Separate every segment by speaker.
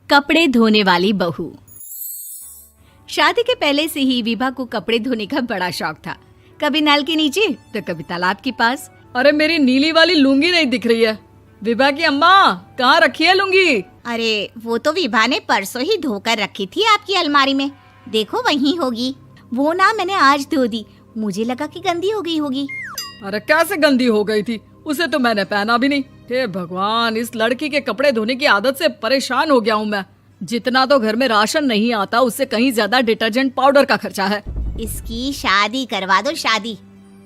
Speaker 1: कपड़े धोने वाली बहू। शादी के पहले से ही विभा को कपड़े धोने का बड़ा शौक था। कभी नल के नीचे तो कभी तालाब के पास।
Speaker 2: अरे मेरी नीली वाली लुंगी नहीं दिख रही है। विभा की अम्मा, कहाँ रखी है लुंगी?
Speaker 3: अरे वो तो विभा ने परसों ही धोकर रखी थी आपकी अलमारी में, देखो वहीं होगी। वो ना मैंने आज धो दी, मुझे लगा कि गंदी हो गई होगी।
Speaker 2: अरे कैसे गंदी हो गई थी? उसे तो मैंने पहना भी नहीं। हे भगवान, इस लड़की के कपड़े धोने की आदत से परेशान हो गया हूँ मैं। जितना तो घर में राशन नहीं आता, उससे कहीं ज्यादा डिटर्जेंट पाउडर का खर्चा है।
Speaker 3: इसकी शादी करवा दो, शादी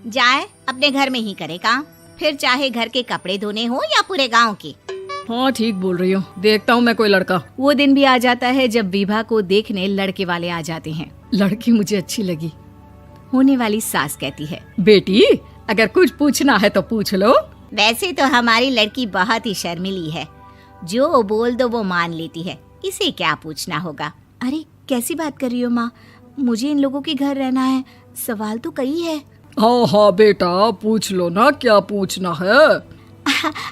Speaker 3: जाए अपने घर में ही करे काम, फिर चाहे घर के कपड़े धोने हो या पूरे गांव के।
Speaker 2: हाँ ठीक बोल रही हो, देखता हूँ मैं कोई लड़का।
Speaker 1: वो दिन भी आ जाता है जब विभा को देखने लड़के वाले आ जाते हैं।
Speaker 2: लड़की मुझे अच्छी लगी।
Speaker 1: होने वाली सास कहती है,
Speaker 2: बेटी अगर कुछ पूछना है तो पूछ लो।
Speaker 3: वैसे तो हमारी लड़की बहुत ही शर्मीली है, जो बोल दो वो मान लेती है, इसे क्या पूछना होगा।
Speaker 1: अरे कैसी बात कर रही हो माँ, मुझे इन लोगों के घर रहना है, सवाल तो कई है।
Speaker 2: हाँ हाँ बेटा, पूछ लो ना, क्या पूछना है।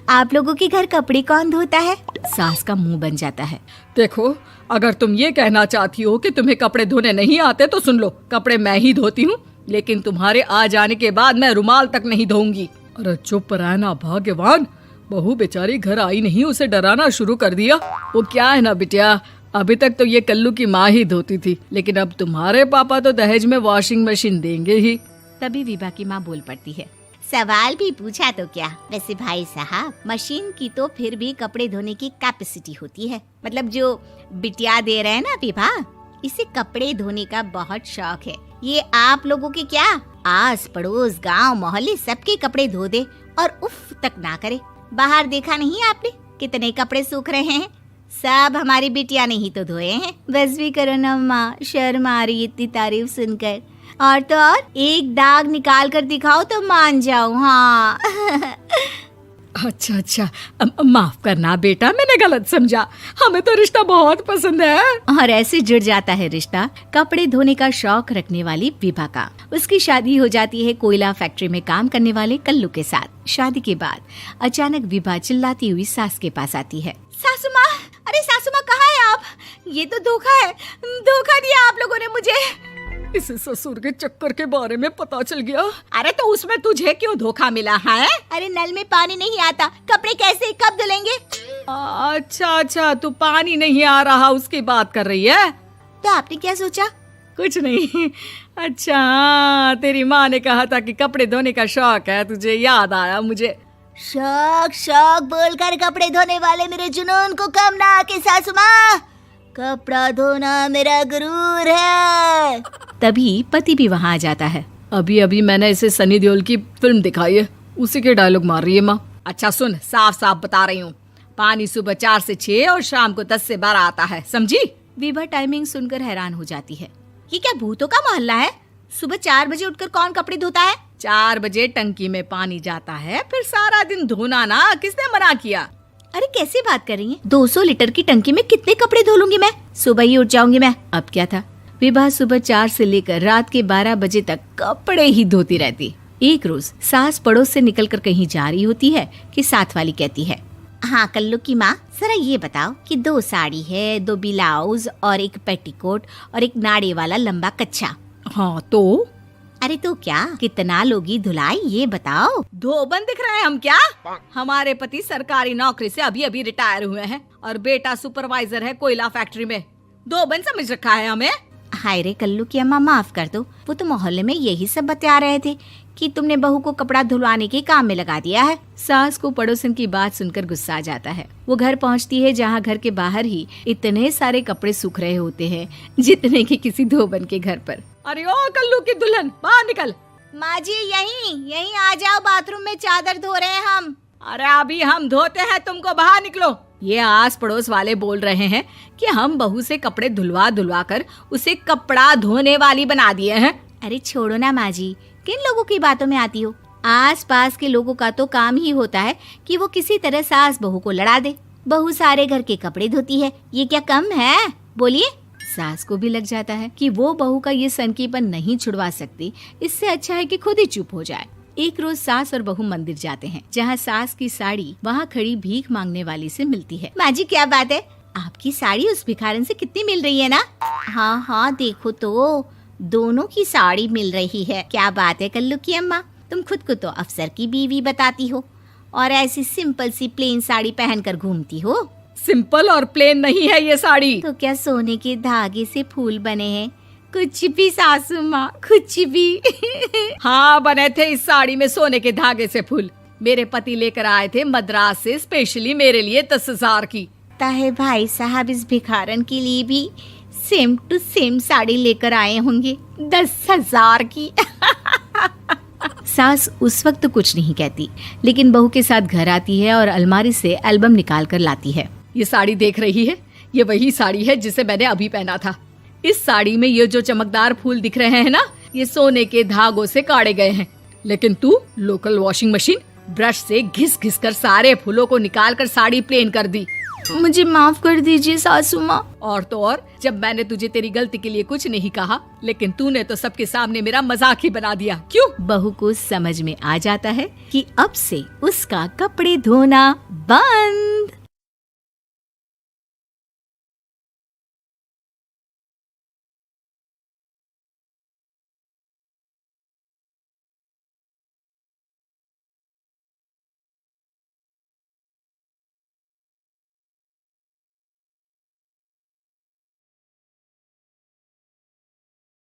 Speaker 1: आप लोगों के घर कपड़े कौन धोता है? सास का मुंह बन जाता है।
Speaker 2: देखो, अगर तुम ये कहना चाहती हो कि तुम्हें कपड़े धोने नहीं आते तो सुन लो, कपड़े मैं ही धोती हूँ, लेकिन तुम्हारे आ जाने के बाद मैं रुमाल तक नहीं धोऊंगी। अरे चुप रहना भाग्यवान, बहू बेचारी घर आई नहीं, उसे डराना शुरू कर दिया। वो क्या है ना बिटिया, अभी तक तो ये कल्लू की माँ ही धोती थी, लेकिन अब तुम्हारे पापा तो दहेज में वॉशिंग मशीन देंगे ही।
Speaker 1: तभी विभा की माँ बोल पड़ती है,
Speaker 3: सवाल भी पूछा तो क्या। वैसे भाई साहब, मशीन की तो फिर भी कपड़े धोने की कैपेसिटी होती है। मतलब जो बिटिया दे रहे हैं ना विभा, इसे कपड़े धोने का बहुत शौक है। ये आप लोगों के क्या, आस पड़ोस गांव मोहल्ले सबके कपड़े धो दे और उफ तक ना करे। बाहर देखा नहीं आपने कितने कपड़े सूख रहे हैं? सब हमारी बिटिया ने ही तो धोए हैं।
Speaker 1: बस भी करो ना माँ, शर्म आ रही इतनी तारीफ सुनकर। और तो और एक दाग निकाल कर दिखाओ तो मान जाऊं। हाँ
Speaker 2: अच्छा, माफ करना बेटा, मैंने गलत समझा। हमें तो रिश्ता बहुत पसंद है।
Speaker 1: और ऐसे जुड़ जाता है रिश्ता कपड़े धोने का शौक रखने वाली विभा का। उसकी शादी हो जाती है कोयला फैक्ट्री में काम करने वाले कल्लू के साथ। शादी के बाद अचानक विभा चिल्लाती हुई सास के पास आती है।
Speaker 3: सासू माँ, अरे सासू माँ कहाँ है आप? ये तो धोखा है, धोखा दिया आप लोगों ने मुझे।
Speaker 2: इसे ससुर के चक्कर के बारे में पता चल गया।
Speaker 3: अरे तो उसमें तुझे क्यों धोखा मिला है? अरे नल में पानी नहीं आता, कपड़े कैसे कब धुलेंगे?
Speaker 2: अच्छा, तू पानी नहीं आ रहा उसकी बात कर रही है।
Speaker 3: तो आपने क्या सोचा?
Speaker 2: कुछ नहीं। अच्छा, तेरी माँ ने कहा था कि कपड़े धोने का शौक है तुझे, याद आया मुझे।
Speaker 3: शौक बोलकर कपड़े धोने वाले मेरे जुनून को कम ना आके सासू माँ, कपड़ा धोना मेरा गुरूर है।
Speaker 1: तभी पति भी वहाँ आ जाता है।
Speaker 2: अभी मैंने इसे सनी देओल की फिल्म दिखाई है, उसी के डायलॉग मार रही है माँ। अच्छा सुन, साफ बता रही हूँ, पानी सुबह 4 से 6 और शाम को 10 से 12 आता है, समझी?
Speaker 1: विभा टाइमिंग सुनकर हैरान हो जाती है।
Speaker 3: ये क्या भूतों का मोहल्ला है? सुबह 4 बजे उठकर कौन कपड़े धोता है?
Speaker 2: 4 बजे टंकी में पानी जाता है, फिर सारा दिन धोना ना, किसने मना किया?
Speaker 1: अरे कैसी बात कर रही हैं? 200 लीटर की टंकी में कितने कपड़े धो लूंगी मैं? सुबह ही उठ जाऊंगी मैं। अब क्या था, विभा सुबह 4 से लेकर रात के 12 बजे तक कपड़े ही धोती रहती। एक रोज सास पड़ोस से निकलकर कहीं जा रही होती है कि साथ वाली कहती है,
Speaker 3: हाँ कल्लू की माँ, जरा ये बताओ कि 2 साड़ी है, 2 ब्लाउज और एक पेटीकोट और एक नाड़े वाला लंबा कच्छा।
Speaker 2: हाँ तो?
Speaker 3: अरे तो क्या, कितना लोगी धुलाई ये बताओ।
Speaker 2: धोबन दिख रहे हैं हम क्या? हमारे पति सरकारी नौकरी से अभी रिटायर हुए हैं और बेटा सुपरवाइजर है कोयला फैक्ट्री में। धोबन समझ रखा है हमें।
Speaker 3: हाय रे कल्लू की अम्मा, माफ कर दो, वो तो मोहल्ले में यही सब बता रहे थे कि तुमने बहू को कपड़ा धुलवाने के काम में लगा दिया है।
Speaker 1: सास को पड़ोसन की बात सुनकर गुस्सा आ जाता है। वो घर पहुंचती है जहां घर के बाहर ही इतने सारे कपड़े सूख रहे होते हैं जितने कि किसी धोबन के घर पर।
Speaker 2: अरे ओ कल्लू की दुल्हन, बाहर निकल।
Speaker 3: माँ जी यहीं आ जाओ, बाथरूम में चादर धो रहे हैं हम।
Speaker 2: अरे अभी हम धोते हैं, तुमको बाहर निकलो। ये आस पड़ोस वाले बोल रहे हैं कि हम बहू से कपड़े धुलवा कर उसे कपड़ा धोने वाली बना दिए हैं।
Speaker 1: अरे छोड़ो ना माँ जी, किन लोगों की बातों में आती हो? आस पास के लोगों का तो काम ही होता है कि वो किसी तरह सास बहू को लड़ा दे। बहू सारे घर के कपड़े धोती है, ये क्या कम है? बोलिए। सास को भी लग जाता है कि वो बहू का ये सनकीपन नहीं छुड़वा सकती, इससे अच्छा है कि खुद ही चुप हो जाए। एक रोज सास और बहू मंदिर जाते हैं, जहाँ सास की साड़ी वहाँ खड़ी भीख मांगने वाली से मिलती है।
Speaker 3: माँ जी क्या बात है, आपकी साड़ी उस भिखारन से कितनी मिल रही है ना? हाँ हाँ देखो तो, दोनों की साड़ी मिल रही है। क्या बात है कल्लू की अम्मा, तुम खुद को तो अफसर की बीवी बताती हो और ऐसी सिंपल सी प्लेन साड़ी पहनकर घूमती हो।
Speaker 2: सिंपल और प्लेन नहीं है ये साड़ी।
Speaker 3: तो क्या सोने के धागे से फूल बने हैं? कुछ भी सासू माँ, कुछ भी।
Speaker 2: हाँ बने थे इस साड़ी में सोने के धागे से फूल। मेरे पति लेकर आए थे मद्रास से स्पेशली मेरे लिए 10,000 की।
Speaker 3: ताहे भाई साहब इस भिखारन के लिए भी सेम टू सेम साड़ी लेकर आए होंगे 10,000 की। सास उस वक्त तो कुछ नहीं कहती, लेकिन बहू के साथ घर आती है और अलमारी से एल्बम निकाल कर लाती है।
Speaker 2: ये साड़ी देख रही है, ये वही साड़ी है जिसे मैंने अभी पहना था। इस साड़ी में ये जो चमकदार फूल दिख रहे हैं ना, ये सोने के धागों से काढ़े गए हैं। लेकिन तू लोकल वॉशिंग मशीन ब्रश से घिस घिस कर सारे फूलों को निकाल कर साड़ी प्लेन कर दी।
Speaker 3: मुझे माफ कर दीजिए सासू माँ।
Speaker 2: और तो और, जब मैंने तुझे तेरी गलती के लिए कुछ नहीं कहा, लेकिन तूने तो सबके सामने मेरा मजाक ही बना दिया। क्यों?
Speaker 3: बहू को समझ में आ जाता है कि अब से उसका कपड़े धोना बंद।